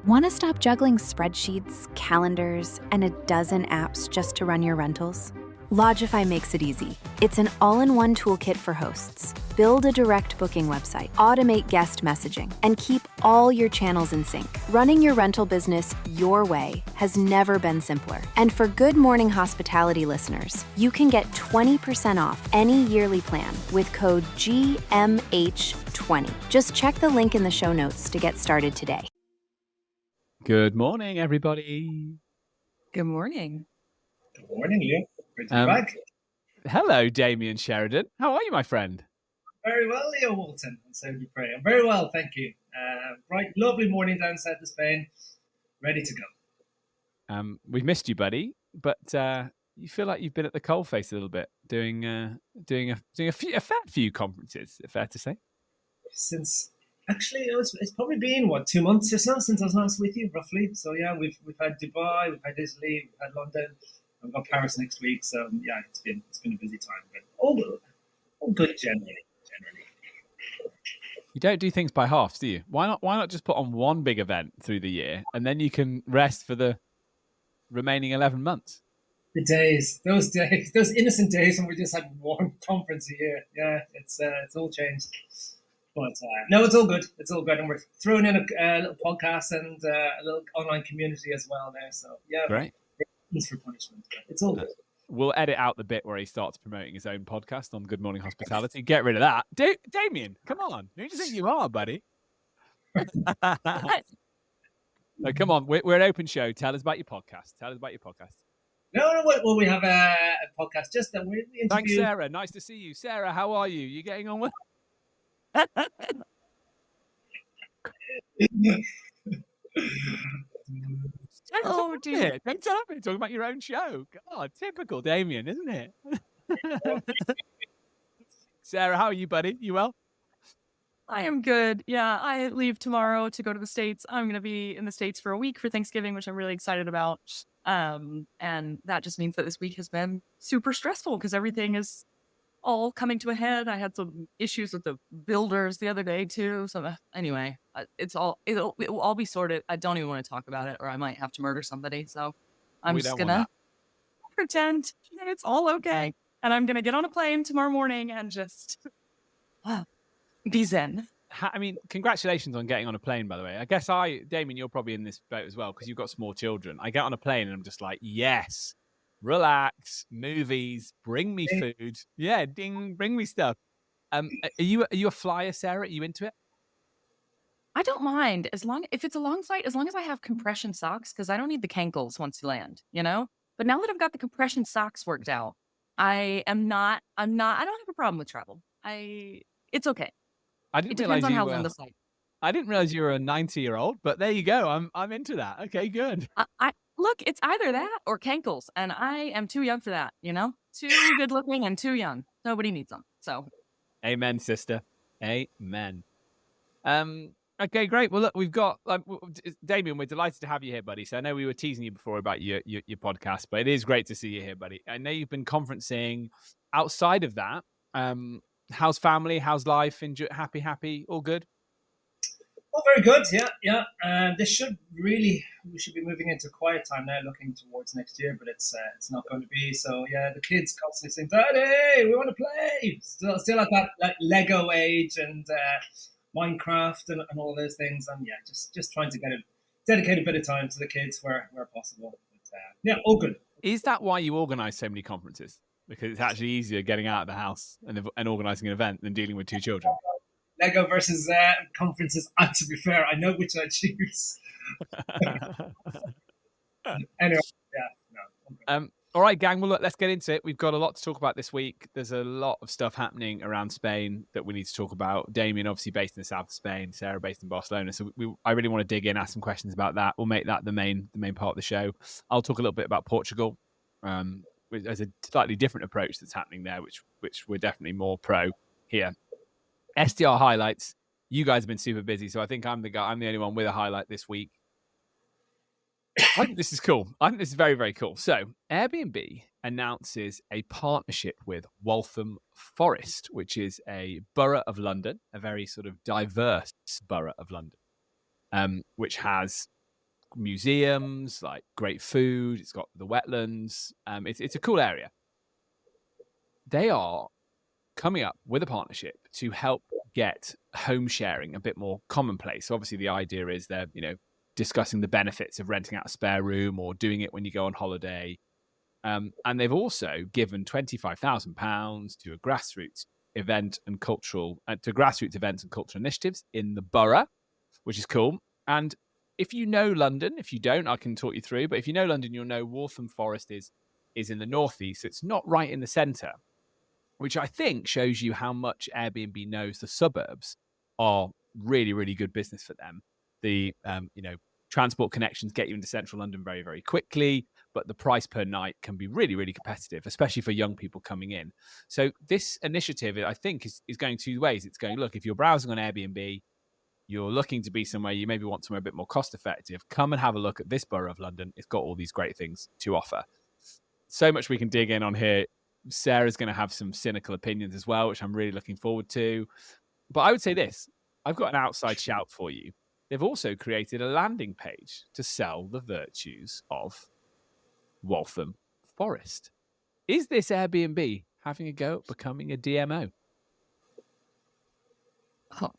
Want to stop juggling spreadsheets, calendars, and a dozen apps just to run your rentals? Logify makes it easy. It's an all-in-one toolkit for hosts. Build a direct booking website, automate guest messaging, and keep all your channels in sync. Running your rental business your way has never been simpler. And for Good Morning Hospitality listeners, you can get 20% off any yearly plan with code GMH20. Just check the link in the show notes to get started today. Good morning, everybody. Good morning. Good morning, Leo. Great to be back. Hello, Damien Sheridan. How are you, my friend? Very well, Leo Walton. And so do you pray. I'm very well, thank you. Bright, lovely morning down south of Spain. Ready to go. We've missed you, buddy, but you feel like you've been at the coalface a little bit, doing a fair few conferences. Fair to say? Actually, it's probably been 2 months or so since I was last with you, roughly. So yeah, we've had Dubai, we've had Italy, we've had London. I've got Paris next week. So yeah, it's been a busy time, but all good generally. You don't do things by halves, do you? Why not just put on one big event through the year and then you can rest for the remaining 11 months? Those innocent days when we just had one conference a year. Yeah, it's all changed. But no, it's all good. It's all good, and we're throwing in a little podcast and a little online community as well there. So yeah, great. It's for punishment. It's all good. We'll edit out the bit where he starts promoting his own podcast on Good Morning Hospitality. Get rid of that. Damien, come on. Who do you think you are, buddy? No, come on. We're an open show. Tell us about your podcast. No. Well, we have a podcast just that we interviewed. Thanks, Sarah. Nice to see you. Sarah, how are you? You getting on well? Oh dear! Don't tell me. Talking about your own show. God, typical Damien, isn't it? Sarah, how are you, buddy? You well? I am good. Yeah, I leave tomorrow to go to the States. I'm going to be in the States for a week for Thanksgiving, which I'm really excited about. And that just means that this week has been super stressful because everything is all coming to a head. I had some issues with the builders the other day too. So anyway, it will all be sorted. I don't even want to talk about it, or I might have to murder somebody. So I'm just gonna pretend that it's all okay, and I'm gonna get on a plane tomorrow morning and just be zen. I mean, congratulations on getting on a plane, by the way. I guess Damien, you're probably in this boat as well because you've got small children. I get on a plane and I'm just like, yes. Relax, movies, bring me food. Yeah, bring me stuff. Are you a flyer, Sarah? Are you into it? I don't mind if it's a long flight, as long as I have compression socks, because I don't need the cankles once you land, you know? But now that I've got the compression socks worked out, I don't have a problem with travel. It's okay. It depends on how long the flight. I didn't realize you were a 90-year-old, but there you go. I'm into that. Okay, good. Look, it's either that or cankles, and I am too young for that, you know? Too good looking and too young. Nobody needs them, so. Amen, sister. Amen. Okay, great. Well, look, we've got, Damien, we're delighted to have you here, buddy. So I know we were teasing you before about your podcast, but it is great to see you here, buddy. I know you've been conferencing outside of that. How's family? How's life? Happy? All good? Oh, very good. Yeah. We should be moving into quiet time now, looking towards next year, but it's not going to be. So yeah, the kids constantly saying, "Daddy, we want to play." Still at that Lego age and Minecraft and all those things, and yeah, just trying to dedicate a bit of time to the kids where possible. But, yeah, all good. Is that why you organise so many conferences? Because it's actually easier getting out of the house and organising an event than dealing with two children. Lego versus conferences. To be fair, I know which I choose. Anyway, yeah, no. All right, gang. Well, look, let's get into it. We've got a lot to talk about this week. There's a lot of stuff happening around Spain that we need to talk about. Damien, obviously based in the south of Spain. Sarah, based in Barcelona. So I really want to dig in, ask some questions about that. We'll make that the main part of the show. I'll talk a little bit about Portugal. There's a slightly different approach that's happening there, which we're definitely more pro here. STR highlights. You guys have been super busy, so I think I'm the only one with a highlight this week. I think this is cool. I think this is very, very cool. So Airbnb announces a partnership with Waltham Forest, which is a borough of London, a very sort of diverse borough of London, which has museums, like great food. It's got the wetlands. It's a cool area. They are coming up with a partnership to help get home sharing a bit more commonplace. So obviously the idea is they're, discussing the benefits of renting out a spare room or doing it when you go on holiday. And they've also given £25,000 to a grassroots events and cultural initiatives in the borough, which is cool. And if you know London, if you don't, I can talk you through. But if you know London, you'll know Waltham Forest is in the northeast. So it's not right in the centre, which I think shows you how much Airbnb knows the suburbs are really, really good business for them. The transport connections get you into central London very, very quickly, but the price per night can be really, really competitive, especially for young people coming in. So this initiative, I think, is going two ways. It's going, look, if you're browsing on Airbnb, you're looking to be somewhere, you maybe want somewhere a bit more cost effective, come and have a look at this borough of London. It's got all these great things to offer. So much we can dig in on here. Sarah's going to have some cynical opinions as well, which I'm really looking forward to. But I would say this, I've got an outside shout for you. They've also created a landing page to sell the virtues of Waltham Forest. Is this Airbnb having a go at becoming a DMO?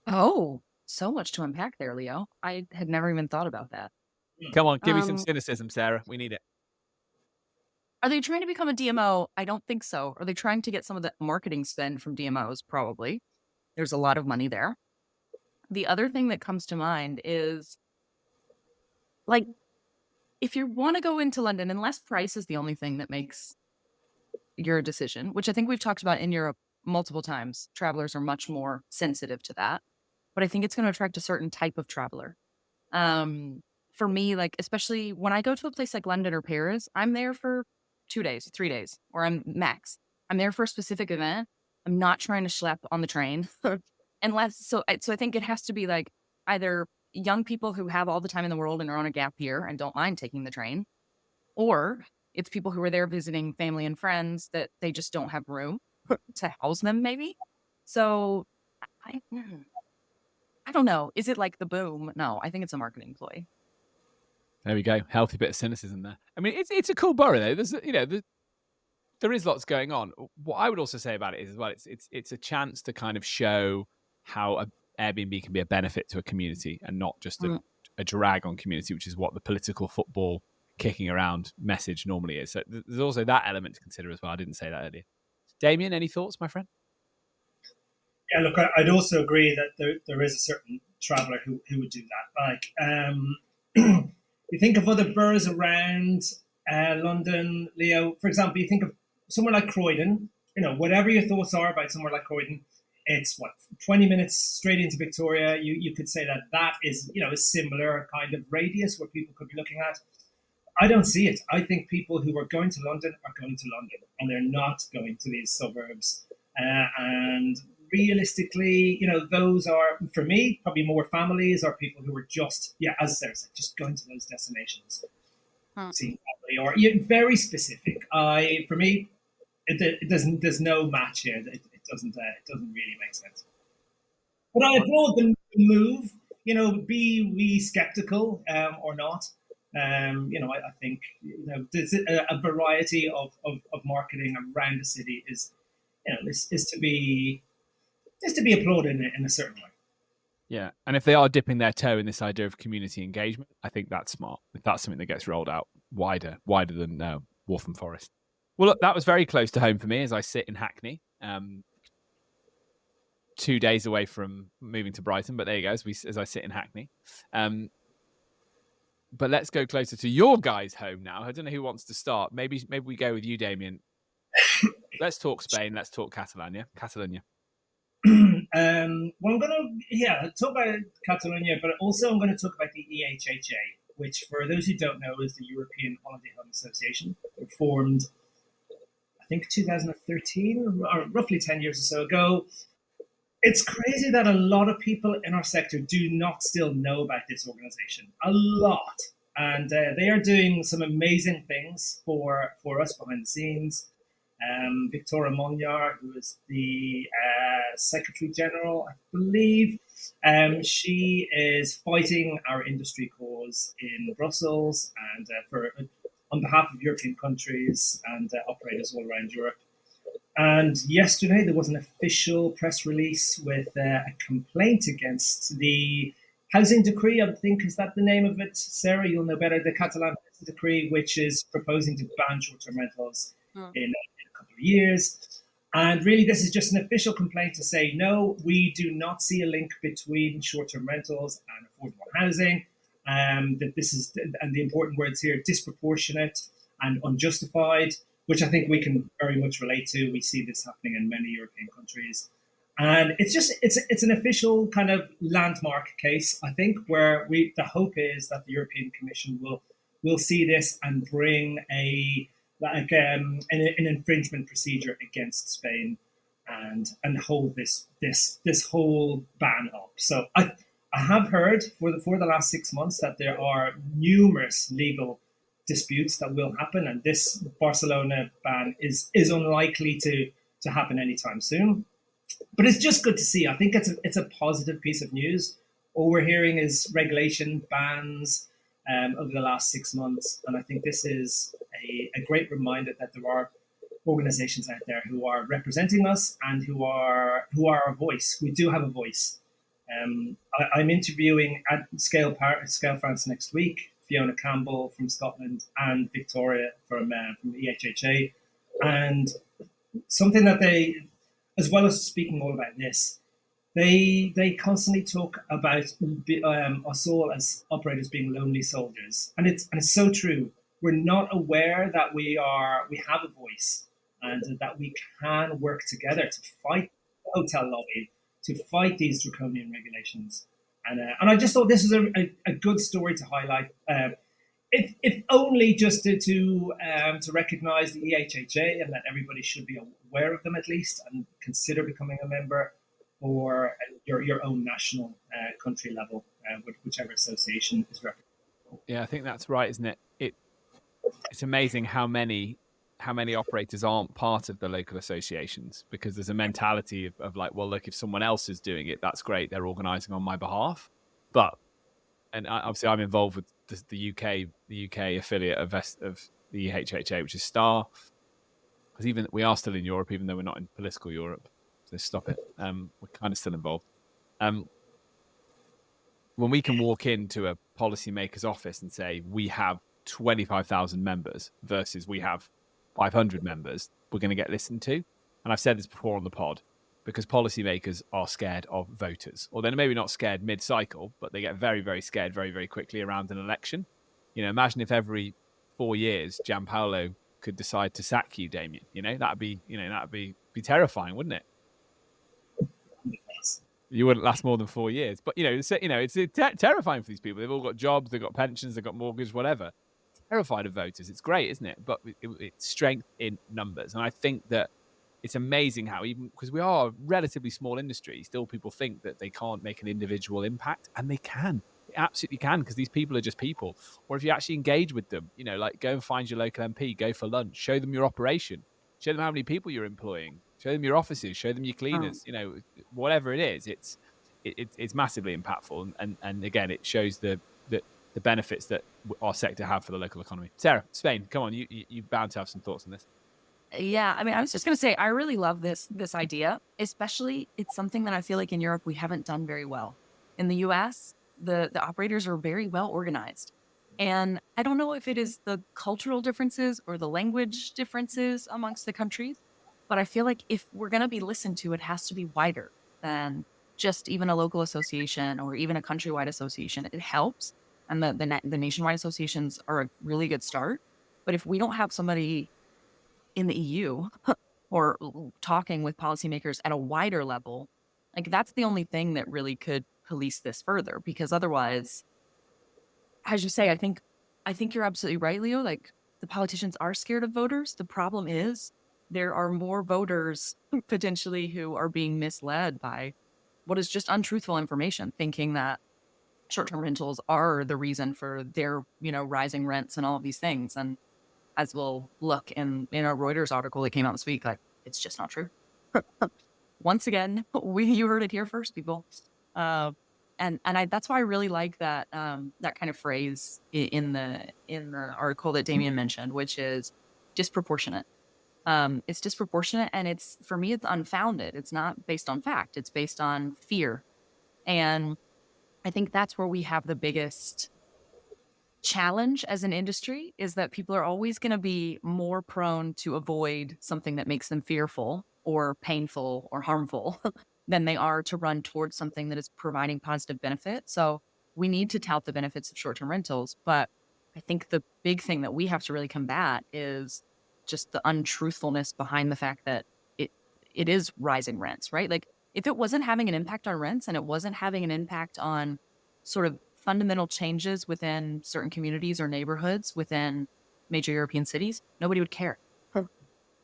Oh, so much to unpack there, Leo. I had never even thought about that. Come on, give me some cynicism, Sarah. We need it. Are they trying to become a DMO? I don't think so. Are they trying to get some of the marketing spend from DMOs? Probably. There's a lot of money there. The other thing that comes to mind is, like, if you want to go into London, unless price is the only thing that makes your decision, which I think we've talked about in Europe multiple times, travelers are much more sensitive to that. But I think it's going to attract a certain type of traveler. For me, like, especially when I go to a place like London or Paris, I'm there for 2 days, 3 days, or I'm max. I'm there for a specific event. I'm not trying to schlep on the train. So I think it has to be like either young people who have all the time in the world and are on a gap year and don't mind taking the train, or it's people who are there visiting family and friends that they just don't have room to house them, maybe. So I don't know. Is it like the boom? No, I think it's a marketing ploy. There we go. Healthy bit of cynicism there. I mean, it's a cool borough though. There's there is lots going on. What I would also say about it is as well, it's a chance to kind of show how Airbnb can be a benefit to a community and not just a drag on community, which is what the political football kicking around message normally is. So there's also that element to consider as well. I didn't say that earlier. Damien, any thoughts, my friend? Yeah, look, I'd also agree that there is a certain traveller who would do that. Like, you think of other boroughs around London, Leo, for example, you think of somewhere like Croydon, whatever your thoughts are about somewhere like Croydon, it's 20 minutes straight into Victoria. You could say that is, a similar kind of radius where people could be looking at. I don't see it. I think people who are going to London are going to London and they're not going to these suburbs. And realistically, those are, for me, probably more families or people who are just, as Sarah said, just going to those destinations. See family or very specific. For me, there's no match here. It doesn't really make sense. But I applaud the move. Be we skeptical or not. I think there's a variety of marketing around the city is to be applauded in a certain way. Yeah, and if they are dipping their toe in this idea of community engagement, I think that's smart. If that's something that gets rolled out wider than Waltham Forest. Well, look, that was very close to home for me as I sit in Hackney, 2 days away from moving to Brighton. But there you go, as I sit in Hackney. But let's go closer to your guys' home now. I don't know who wants to start. Maybe we go with you, Damien. Let's talk Spain. Let's talk Catalonia. Well, I'm going to talk about Catalonia, but also I'm going to talk about the EHHA, which, for those who don't know, is the European Holiday Home Association. It was formed, I think, 2013, or roughly 10 years or so ago. It's crazy that a lot of people in our sector do not still know about this organization. A lot. And they are doing some amazing things for us behind the scenes. Victoria Monyar, who is the Secretary General, I believe, she is fighting our industry cause those in Brussels and on behalf of European countries and operators all around Europe. And yesterday there was an official press release with a complaint against the housing decree. I think, is that the name of it, Sarah? You'll know better. The Catalan decree, which is proposing to ban short-term rentals in a couple of years. And really, this is just an official complaint to say, no, we do not see a link between short-term rentals and affordable housing. That this is, and the important words here, disproportionate and unjustified, which I think we can very much relate to. We see this happening in many European countries. And it's an official kind of landmark case, I think, where the hope is that the European Commission will see this and bring an infringement procedure against Spain and hold this whole ban up. So I have heard for the last 6 months that there are numerous legal disputes that will happen, and this Barcelona ban is unlikely to happen anytime soon. But it's just good to see. I think it's a positive piece of news. All we're hearing is regulation bans over the last 6 months, and I think this is a great reminder that there are organizations out there who are representing us and who are our voice. We do have a voice. I'm interviewing at Scale France next week, Fiona Campbell from Scotland and Victoria from EHHA. And something that they, as well as speaking all about this, they constantly talk about us all as operators being lonely soldiers. And it's so true. We're not aware that we have a voice and that we can work together to fight the hotel lobby, to fight these draconian regulations. And I just thought this was a good story to highlight, if only just to recognise the EHHA and that everybody should be aware of them at least and consider becoming a member, or your own national country level, whichever association is represented. Yeah, I think that's right, isn't it? It's amazing how many operators aren't part of the local associations, because there's a mentality of like, well, look, if someone else is doing it, that's great. They're organising on my behalf. And obviously I'm involved with the UK affiliate of the EHHA, which is STAR, because we are still in Europe, even though we're not in political Europe. So stop it. We're kind of still involved. When we can walk into a policymaker's office and say we have 25,000 members versus we have 500 members, we're going to get listened to. And I've said this before on the pod, because policymakers are scared of voters, or they're maybe not scared mid-cycle, but they get very, very scared very, very quickly around an election. Imagine if every 4 years Gianpaolo could decide to sack you, Damien. That'd be terrifying, wouldn't it? You wouldn't last more than 4 years, but it's terrifying for these people. They've all got jobs, they've got pensions, they've got mortgage, whatever. Terrified of voters. It's great, isn't it? But it's strength in numbers, and I think that it's amazing how, even because we are a relatively small industry, still people think that they can't make an individual impact, and they can. They absolutely can, because these people are just people. Or if you actually engage with them, like go and find your local MP, go for lunch, show them your operation, show them how many people you're employing, show them your offices, show them your cleaners. Whatever it is, it's massively impactful, and again, it shows the benefits that our sector have for the local economy. Sarah, Spain, come on, you're bound to have some thoughts on this. Yeah, I mean, I was just going to say, I really love this idea, especially it's something that I feel like in Europe we haven't done very well. In the US, the operators are very well organized. And I don't know if it is the cultural differences or the language differences amongst the countries, but I feel like if we're going to be listened to, it has to be wider than just even a local association or even a countrywide association. It helps. And the nationwide associations are a really good start. But if we don't have somebody in the EU or talking with policymakers at a wider level, like that's the only thing that really could police this further. Because otherwise, as you say, I think you're absolutely right, Leo. Like the politicians are scared of voters. The problem is there are more voters potentially who are being misled by what is just untruthful information, thinking that short-term rentals are the reason for their, rising rents and all of these things. And as we'll look in a Reuters article that came out this week, like it's just not true. Once again, you heard it here first, people. That's why I really like that that kind of phrase in the article that Damien mentioned, which is disproportionate. It's disproportionate, and it's, for me, it's unfounded. It's not based on fact. It's based on fear. And I think that's where we have the biggest challenge as an industry, is that people are always going to be more prone to avoid something that makes them fearful or painful or harmful than they are to run towards something that is providing positive benefit. So we need to tout the benefits of short-term rentals, but I think the big thing that we have to really combat is just the untruthfulness behind the fact that it is rising rents, right? Like, if it wasn't having an impact on rents and it wasn't having an impact on sort of fundamental changes within certain communities or neighborhoods within major European cities, nobody would care. Huh.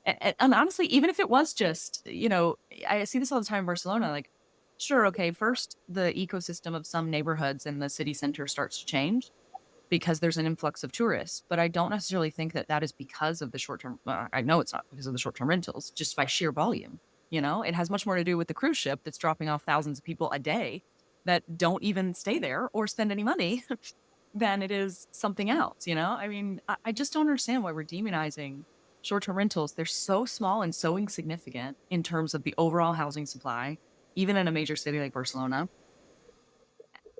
And honestly, even if it was just, I see this all the time in Barcelona, like, sure, okay, first the ecosystem of some neighborhoods in the city center starts to change because there's an influx of tourists. But I don't necessarily think that that is because of the short-term. I know it's not because of the short-term rentals, just by sheer volume. It has much more to do with the cruise ship that's dropping off thousands of people a day that don't even stay there or spend any money than it is something else. I mean, I just don't understand why we're demonizing short-term rentals. They're so small and so insignificant in terms of the overall housing supply, even in a major city like Barcelona.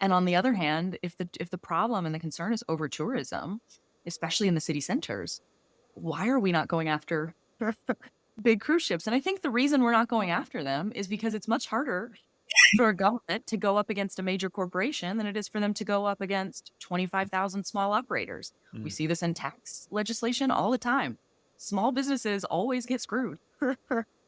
And on the other hand, if the problem and the concern is over tourism, especially in the city centers, why are we not going after big cruise ships? And I think the reason we're not going after them is because it's much harder for a government to go up against a major corporation than it is for them to go up against 25,000 small operators. We see this in tax legislation all the time. Small businesses always get screwed.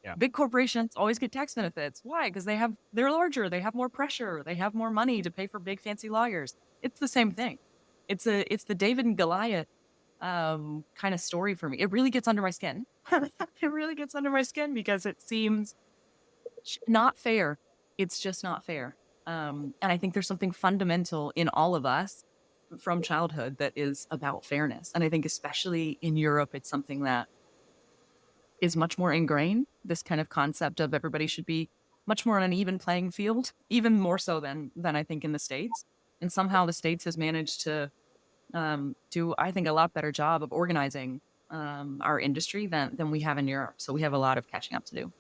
Yeah. Big corporations always get tax benefits. Why? Because they're larger, they have more pressure, they have more money to pay for big fancy lawyers. It's the same thing. It's the David and Goliath kind of story for me. It really gets under my skin. It really gets under my skin because it seems not fair. It's just not fair. And I think there's something fundamental in all of us from childhood that is about fairness. And I think especially in Europe, it's something that is much more ingrained, this kind of concept of everybody should be much more on an even playing field, even more so than I think in the States. And somehow the States has managed to do, I think, a lot better job of organizing our industry than we have in Europe. So we have a lot of catching up to do.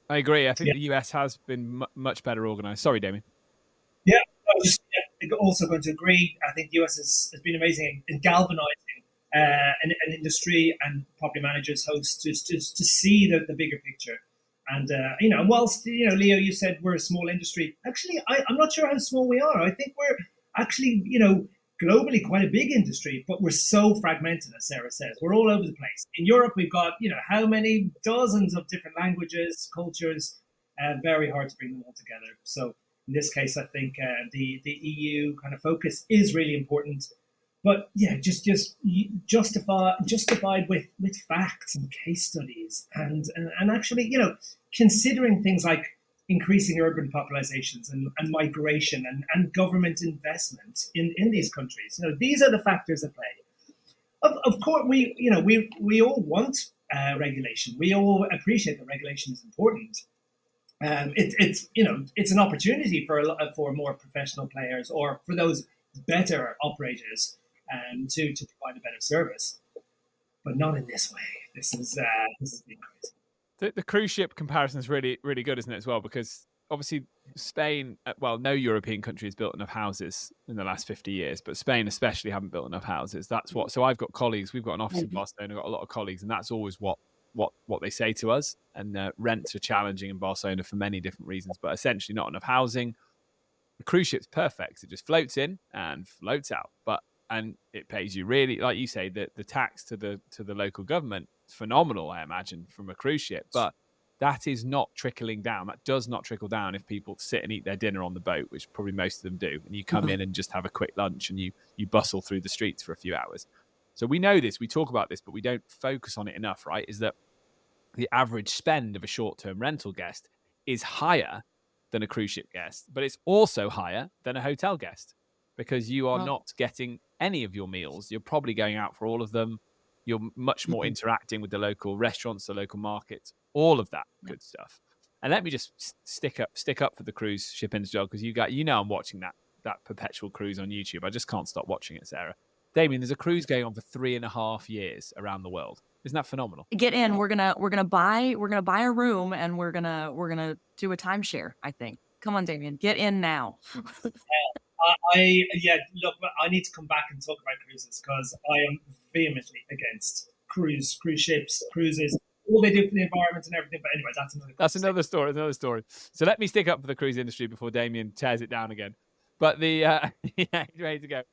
I agree. I think the US has been much better organized. Sorry, Damien. Yeah, I was just also going to agree. I think the US has been amazing in galvanizing an industry and property managers, hosts, to see the bigger picture. And, whilst, Leo, you said we're a small industry. Actually, I'm not sure how small we are. I think we're actually, globally quite a big industry, but we're so fragmented, as Sarah says. We're all over the place. In Europe, we've got, how many dozens of different languages, cultures, very hard to bring them all together. So in this case, I think the EU kind of focus is really important. But yeah, just justified with facts and case studies and actually, considering things like increasing urban populations and migration and government investment in these countries. These are the factors at play. Of course, we all want regulation. We all appreciate that regulation is important. It's an opportunity for more professional players or for those better operators to provide a better service, but not in this way. This is been crazy. The cruise ship comparison is really, really good, isn't it, as well? Because obviously Spain, no European country has built enough houses in the last 50 years, but Spain especially haven't built enough houses. So I've got colleagues, we've got an office in Barcelona, I've got a lot of colleagues, and that's always what they say to us. And rents are challenging in Barcelona for many different reasons, but essentially not enough housing. The cruise ship's perfect. It just floats in and floats out. And it pays you really, like you say, the tax to the local government is phenomenal, I imagine, from a cruise ship. But that is not trickling down. That does not trickle down if people sit and eat their dinner on the boat, which probably most of them do. And you come in and just have a quick lunch and you bustle through the streets for a few hours. So we know this, we talk about this, but we don't focus on it enough, right? Is that the average spend of a short-term rental guest is higher than a cruise ship guest, but it's also higher than a hotel guest because you are not getting any of your meals. You're probably going out for all of them. You're much more interacting with the local restaurants, the local markets, all of that good stuff. And let me just stick up for the cruise ship industry, because I'm watching that perpetual cruise on YouTube. I just can't stop watching it, Sarah. Damien, there's a cruise going on for 3.5 years around the world. Isn't that phenomenal? Get in. We're gonna buy a room, and we're gonna do a timeshare, I think. Come on, Damien, get in now. Look, I need to come back and talk about cruises, because I am vehemently against cruise ships, cruises, all they do for the environment and everything. But anyway, that's another story. So let me stick up for the cruise industry before Damien tears it down again. But yeah, ready to go.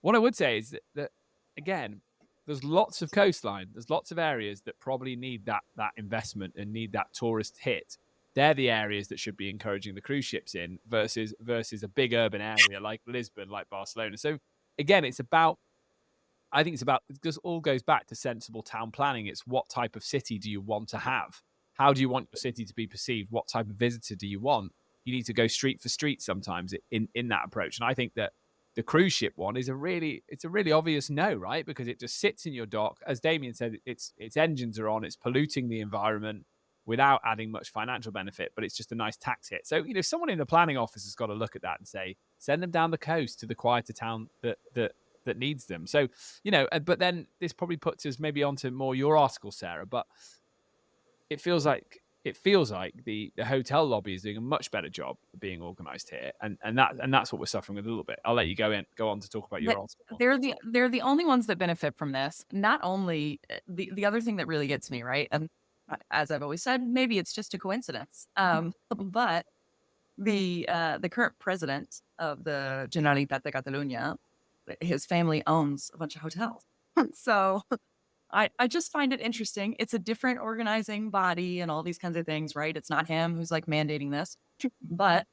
What I would say is that again, there's lots of coastline. There's lots of areas that probably need that investment and need that tourist hit. They're the areas that should be encouraging the cruise ships in versus a big urban area like Lisbon, like Barcelona. So again, it just all goes back to sensible town planning. It's what type of city do you want to have? How do you want your city to be perceived? What type of visitor do you want? You need to go street for street sometimes in that approach. And I think that the cruise ship one is a really obvious no, right? Because it just sits in your dock. As Damien said, its engines are on, it's polluting the environment without adding much financial benefit, but it's just a nice tax hit. So, someone in the planning office has got to look at that and say, send them down the coast to the quieter town that needs them. So, but then this probably puts us maybe onto more your article, Sarah, but it feels like the hotel lobby is doing a much better job of being organized here, and that's what we're suffering with a little bit. I'll let you go on to talk about your article. They're the only ones that benefit from this. Not only the other thing that really gets me, right, and as I've always said, maybe it's just a coincidence, but the current president of the Generalitat de Catalunya, his family owns a bunch of hotels. So I just find it interesting. It's a different organizing body and all these kinds of things, right? It's not him who's like mandating this, but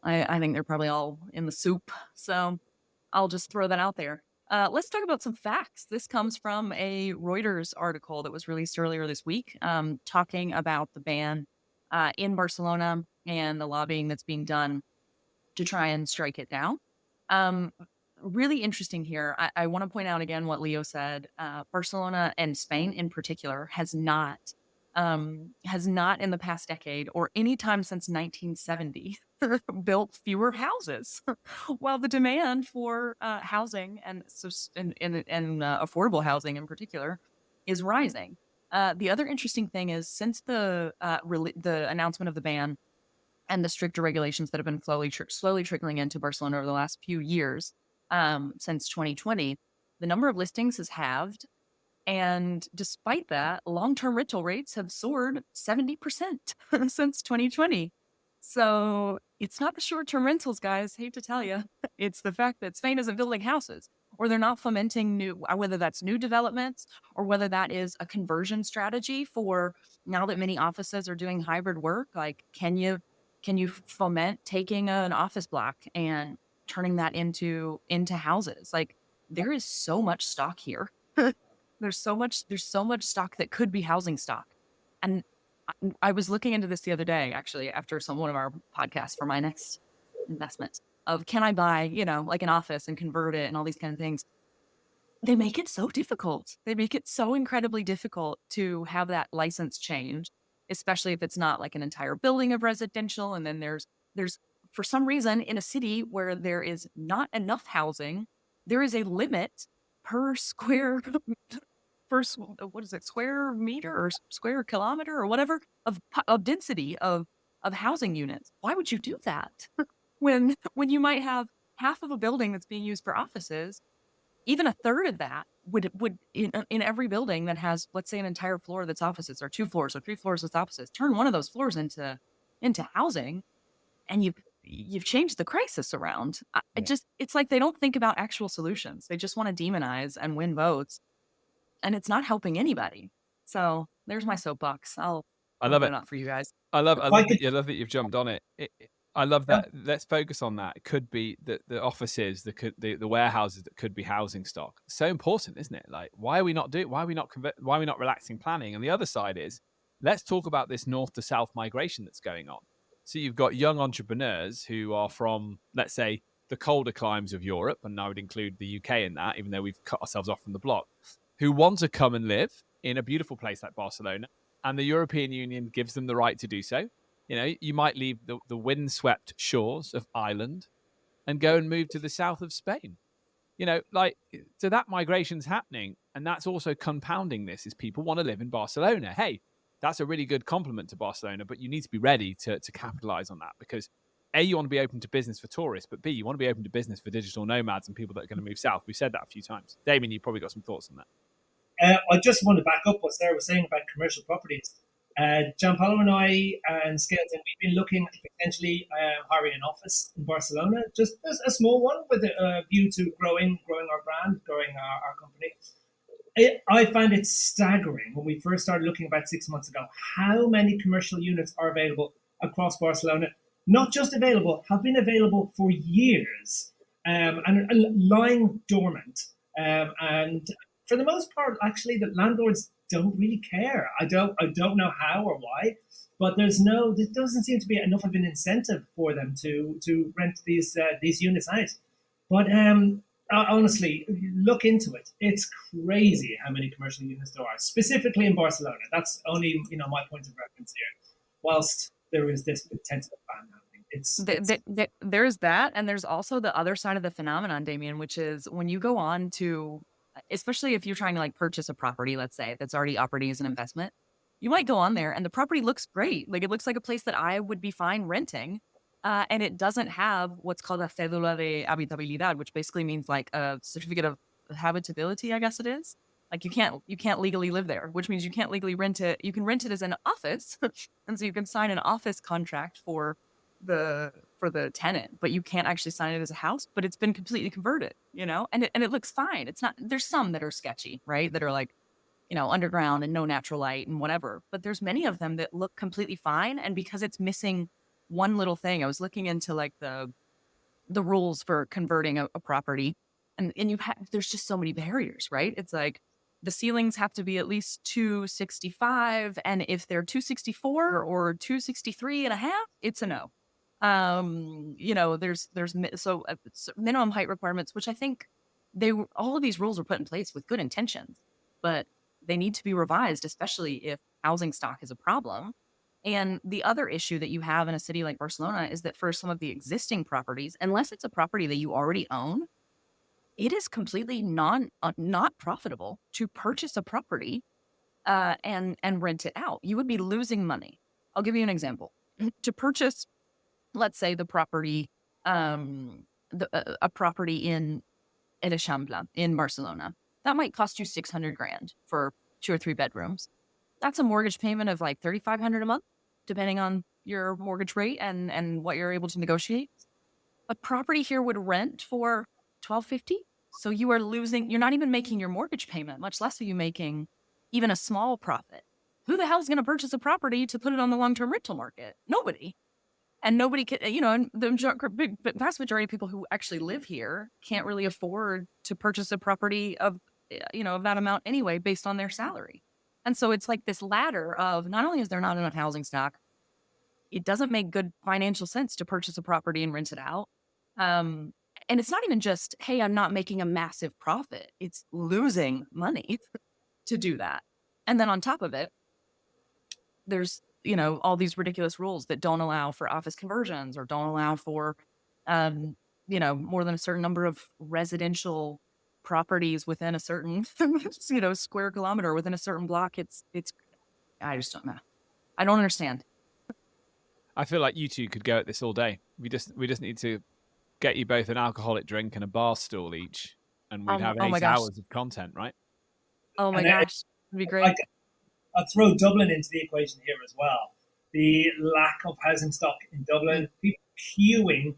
I think they're probably all in the soup. So I'll just throw that out there. Let's talk about some facts. This comes from a Reuters article that was released earlier this week, talking about the ban in Barcelona and the lobbying that's being done to try and strike it down. Really interesting here. I want to point out again what Leo said. Barcelona and Spain in particular has not in the past decade or any time since 1970 built fewer houses, while the demand for housing and affordable housing in particular is rising. The other interesting thing is, since the announcement of the ban and the stricter regulations that have been slowly trickling into Barcelona over the last few years, since 2020, the number of listings has halved. And despite that, long-term rental rates have soared 70% since 2020. So it's not the short-term rentals, guys. Hate to tell you. It's the fact that Spain isn't building houses, or they're not fomenting whether that's new developments or whether that is a conversion strategy for now that many offices are doing hybrid work. Like, can you foment taking an office block and turning that into houses? Like, there is so much stock here. There's so much stock that could be housing stock. And I was looking into this the other day, actually, after one of our podcasts for my next investment of, can I buy, like an office and convert it and all these kind of things. They make it so difficult. They make it so incredibly difficult to have that license change, especially if it's not like an entire building of residential. And then there's for some reason in a city where there is not enough housing, there is a limit per square meter or square kilometer or whatever of density of housing units. Why would you do that when you might have half of a building that's being used for offices? Even a third of that would in every building that has, let's say, an entire floor that's offices, or 2 floors or 3 floors that's offices, turn one of those floors into housing, and you've changed the crisis around. It's like they don't think about actual solutions. They just want to demonize and win votes, and it's not helping anybody. So there's my soapbox. I love it. Not for you guys. I love that you've jumped on it. I love that. Yeah. Let's focus on that. It could be the offices, the warehouses that could be housing stock. So important, isn't it? Like, why are we not relaxing planning? And the other side is, let's talk about this north to south migration that's going on. So you've got young entrepreneurs who are from, let's say, the colder climes of Europe, and I would include the UK in that, even though we've cut ourselves off from the block, who want to come and live in a beautiful place like Barcelona and the European Union gives them the right to do so. You know, you might leave the windswept shores of Ireland and go and move to the south of Spain. You know, like, so that migration's happening, and that's also compounding this, is people want to live in Barcelona. Hey, that's a really good compliment to Barcelona, but you need to be ready to capitalize on that, because A, you want to be open to business for tourists, but B, you want to be open to business for digital nomads and people that are going to move south. We've said that a few times. Damien, you've probably got some thoughts on that. I just want to back up what Sarah was saying about commercial properties. Gianpaolo and I and Scales, and we've been looking at potentially hiring an office in Barcelona, just a small one with a view to growing our brand, growing our company. I find it staggering when we first started looking about 6 months ago how many commercial units are available across Barcelona. Not just available, have been available for years, and lying dormant. And for the most part, actually, the landlords don't really care. I don't know how or why, but there doesn't seem to be enough of an incentive for them to rent these units out. But honestly, look into it. It's crazy how many commercial units there are, specifically in Barcelona. That's only my point of reference here. Whilst there is this intensive ban happening, there's that, and there's also the other side of the phenomenon, Damien, which is when you go on to, especially if you're trying to like purchase a property, let's say, that's already operating as an investment, you might go on there and the property looks great. Like, it looks like a place that I would be fine renting. And it doesn't have what's called a cédula de habitabilidad, which basically means like a certificate of habitability, I guess it is. Like, you can't legally live there, which means you can't legally rent it. You can rent it as an office, and so you can sign an office contract for the tenant, but you can't actually sign it as a house. But it's been completely converted, and it looks fine. It's not. There's some that are sketchy, right? That are like, underground and no natural light and whatever. But there's many of them that look completely fine, and because it's missing one little thing, I was looking into like the rules for converting a property, and there's just so many barriers, right? It's like the ceilings have to be at least 265, and if they're 264 or 263 and a half, it's a no. There's minimum height requirements, which I think all of these rules were put in place with good intentions, but they need to be revised, especially if housing stock is a problem. And the other issue that you have in a city like Barcelona is that for some of the existing properties, unless it's a property that you already own, it is completely not profitable to purchase a property and rent it out. You would be losing money. I'll give you an example. To purchase, let's say, the property, a property in Eixample in Barcelona, that might cost you 600 grand for 2 or 3 bedrooms. That's a mortgage payment of like 3,500 a month, depending on your mortgage rate and what you're able to negotiate. A property here would rent for 1,250. So you're not even making your mortgage payment, much less are you making even a small profit. Who the hell is going to purchase a property to put it on the long-term rental market? Nobody. And nobody can, and the vast majority of people who actually live here can't really afford to purchase a property of that amount anyway, based on their salary. And so it's like this ladder of, not only is there not enough housing stock, it doesn't make good financial sense to purchase a property and rent it out. And it's not even just, hey, I'm not making a massive profit. It's losing money to do that. And then on top of it, there's, all these ridiculous rules that don't allow for office conversions or don't allow for, more than a certain number of residential properties within a certain, square kilometer within a certain block. It's, I just don't know. I don't understand. I feel like you two could go at this all day. We just need to get you both an alcoholic drink and a bar stool each, and we'd have 8 hours of content, right? Oh my gosh, it'd be great. I'll throw Dublin into the equation here as well. The lack of housing stock in Dublin, people queuing.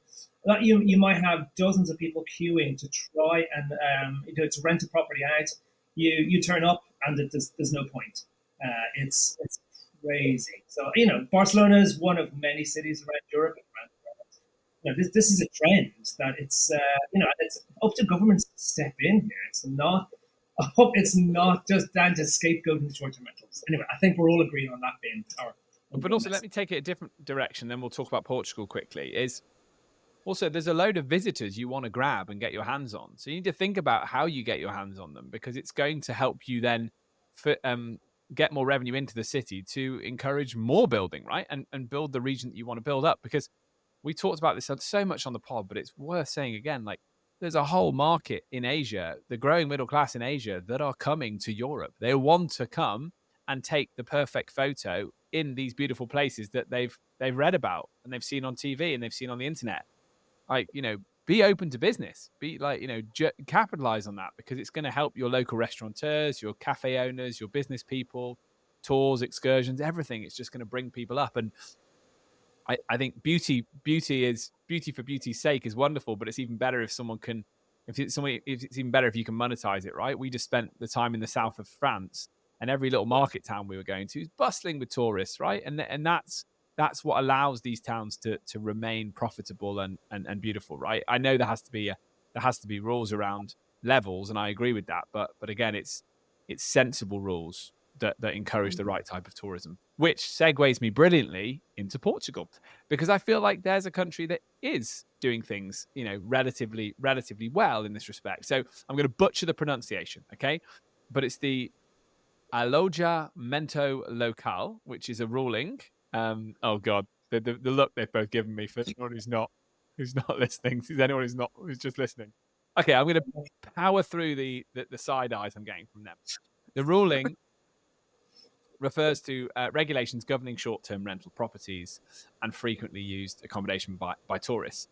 You might have dozens of people queuing to try and to rent a property out. You turn up and there's no point. It's crazy. So Barcelona is one of many cities around Europe. This is a trend that it's up to governments to step in here. It's not just down to scapegoating the short-term rentals. Anyway, I think we're all agreed on that being our. But also, let me take it a different direction. Then we'll talk about Portugal quickly. Also, there's a load of visitors you want to grab and get your hands on. So you need to think about how you get your hands on them, because it's going to help you then get more revenue into the city to encourage more building, right? And build the region that you want to build up. Because we talked about this so much on the pod, but it's worth saying again, like there's a whole market in Asia, the growing middle class in Asia, that are coming to Europe. They want to come and take the perfect photo in these beautiful places that they've read about and they've seen on TV and they've seen on the internet. Like, be open to business, be like, capitalize on that, because it's going to help your local restaurateurs, your cafe owners, your business people, tours, excursions, everything. It's just going to bring people up. And I think beauty for beauty's sake is wonderful, but it's even better if someone can, if it's even better if you can monetize it, right? We just spent the time in the south of France, and every little market town we were going to is bustling with tourists, right? And that's what allows these towns to remain profitable and beautiful, right? I know there has to be rules around levels, and I agree with that, but again, it's sensible rules that encourage the right type of tourism, which segues me brilliantly into Portugal, because I feel like there's a country that is doing things, relatively well in this respect. So I'm going to butcher the pronunciation, okay? But it's the Alojamento Local, which is a ruling. Oh God, the look they've both given me for anyone who's not listening. Anyone who's just listening. Okay, I'm going to power through the side eyes I'm getting from them. The ruling refers to regulations governing short-term rental properties and frequently used accommodation by tourists.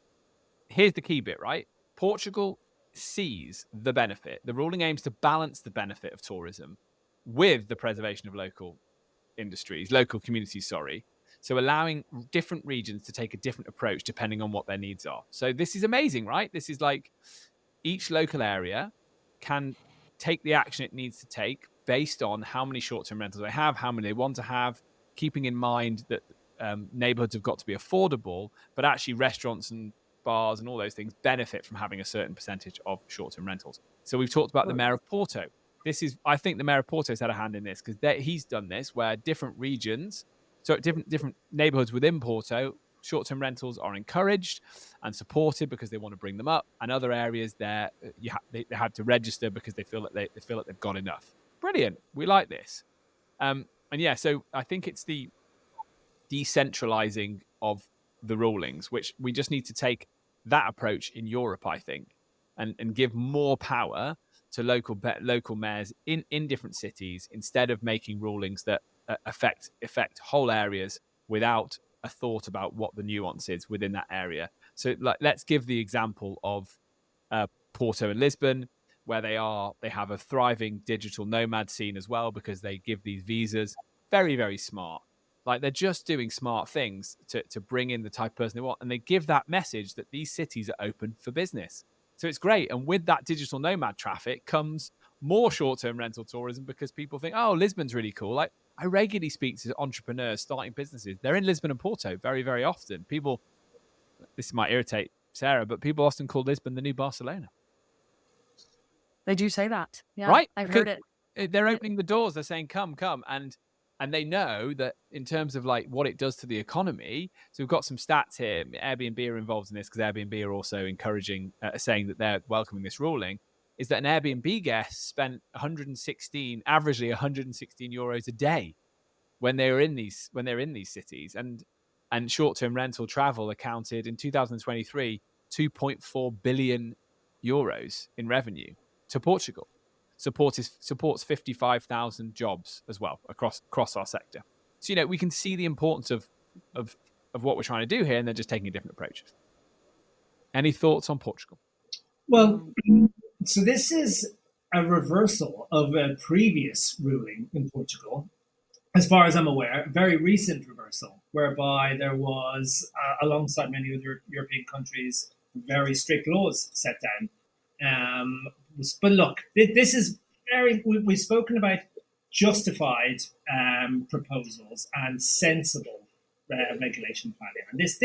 Here's the key bit, right? Portugal sees the benefit. The ruling aims to balance the benefit of tourism with the preservation of local communities, So allowing different regions to take a different approach depending on what their needs are. So this is amazing, right? This is like each local area can take the action it needs to take based on how many short-term rentals they have, how many they want to have, keeping in mind that neighborhoods have got to be affordable, but actually restaurants and bars and all those things benefit from having a certain percentage of short-term rentals. So we've talked about the mayor of Porto. I think the mayor of Porto's had a hand in this, because he's done this where different regions, so different neighborhoods within Porto, short-term rentals are encouraged and supported because they want to bring them up, and other areas they have to register because they feel that they've got enough. Brilliant. We like this. And yeah, so I think it's the decentralizing of the rulings, which we just need to take that approach in Europe, I think, and give more power to local mayors in different cities, instead of making rulings that affect whole areas without a thought about what the nuance is within that area. So let's give the example of Porto and Lisbon, where they have a thriving digital nomad scene as well, because they give these visas. Very, very smart. Like, they're just doing smart things to bring in the type of person they want, and they give that message that these cities are open for business. So it's great. And with that digital nomad traffic comes more short-term rental tourism, because people think, oh, Lisbon's really cool. Like, I regularly speak to entrepreneurs starting businesses. They're in Lisbon and Porto very, very often. This might irritate Sarah, but people often call Lisbon the new Barcelona. They do say that. Yeah, right? I've heard it. They're opening the doors. They're saying, come. And they know that in terms of like what it does to the economy. So we've got some stats here. Airbnb are involved in this, because Airbnb are also encouraging, saying that they're welcoming this ruling, is that an Airbnb guest spent averagely 116 euros a day when they're in these cities. And short-term rental travel accounted in 2023 2.4 billion euros in revenue to Portugal. Supports 55,000 jobs as well across our sector. So we can see the importance of what we're trying to do here, and they're just taking a different approach. Any thoughts on Portugal? Well, so this is a reversal of a previous ruling in Portugal, as far as I'm aware, a very recent reversal, whereby there was, alongside many other European countries, very strict laws set down. But look, this is we've spoken about justified proposals and sensible regulation planning, and this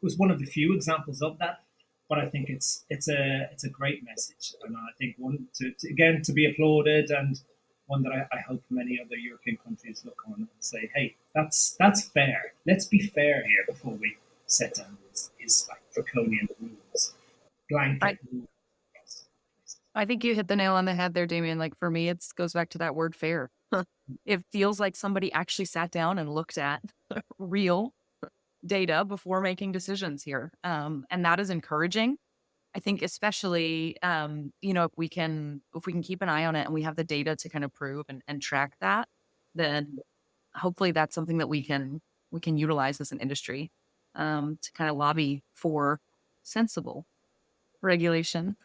was one of the few examples of that. But I think it's a great message, and I think one to be applauded, and one that I hope many other European countries look on and say, hey, that's fair. Let's be fair here before we set down these like draconian rules, blanket rules. I think you hit the nail on the head there, Damien. Like, for me, it goes back to that word fair. It feels like somebody actually sat down and looked at real data before making decisions here. And that is encouraging. I think especially, if we can keep an eye on it and we have the data to kind of prove and track that, then hopefully that's something that we can utilize as an industry to kind of lobby for sensible regulation.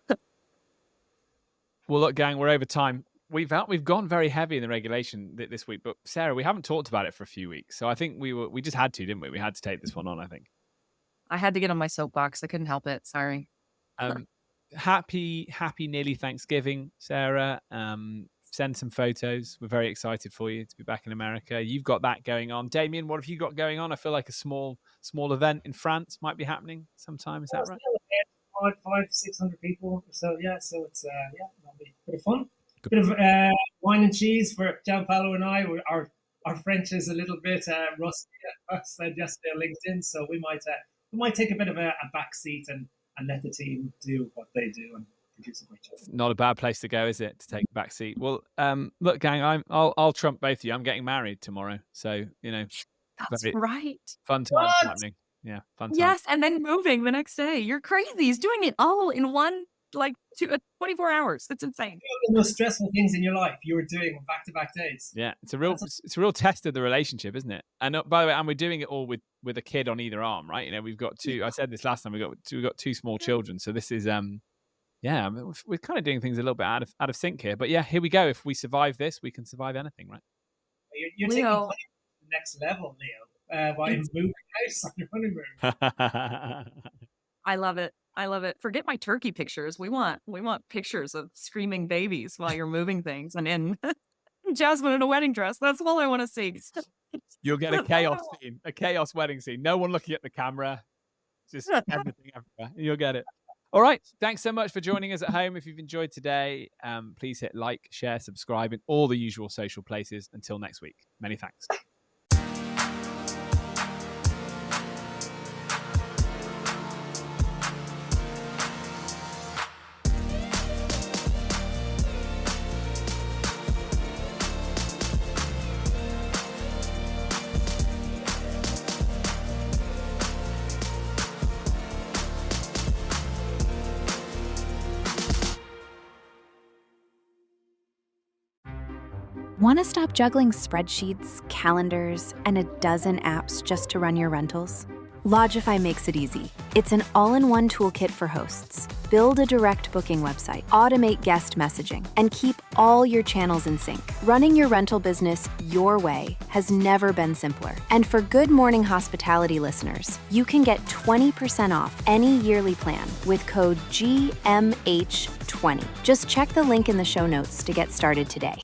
Well, look, gang, we're over time. We've gone very heavy in the regulation this week, but Sarah, we haven't talked about it for a few weeks, so I think we just had to, didn't we? We had to take this one on, I think. I had to get on my soapbox. I couldn't help it. Sorry. Happy nearly Thanksgiving, Sarah. Send some photos. We're very excited for you to be back in America. You've got that going on. Damien, what have you got going on? I feel like a small event in France might be happening sometime. Is that right? 500-600 people. So yeah, so it's that'll be a bit of fun. Bit of wine and cheese for Gianpaolo and I. Our French is a little bit rusty. I said yesterday on LinkedIn, so we might take a bit of a back seat and let the team do what they do and produce a great job. Not a bad place to go, is it? To take a back seat. Well, look, gang, I'll trump both of you. I'm getting married tomorrow, so That's right. Fun times happening. Yeah, fun times. Yes, and then moving the next day. You're crazy. He's doing it all in one 24 hours. It's insane. The most stressful things in your life you were doing back-to-back days. Yeah, it's a real test of the relationship, isn't it? And by the way, and we're doing it all with a kid on either arm, right? We've got two. I said this last time. We've got two small children, so this is we're kind of doing things a little bit out of sync here. But yeah, here we go. If we survive this, we can survive anything, right? You're taking to the next level, Leo, by moving house on your honeymoon. I love it. Forget my turkey pictures. We want pictures of screaming babies while you're moving things and in Jasmine in a wedding dress. That's all I want to see. You'll get a chaos wedding scene. No one looking at the camera, just everything everywhere. You'll get it. All right. Thanks so much for joining us at home. If you've enjoyed today, please hit like, share, subscribe in all the usual social places. Until next week. Many thanks. Want to stop juggling spreadsheets, calendars, and a dozen apps just to run your rentals? Logify makes it easy. It's an all-in-one toolkit for hosts. Build a direct booking website, automate guest messaging, and keep all your channels in sync. Running your rental business your way has never been simpler. And for Good Morning Hospitality listeners, you can get 20% off any yearly plan with code GMH20. Just check the link in the show notes to get started today.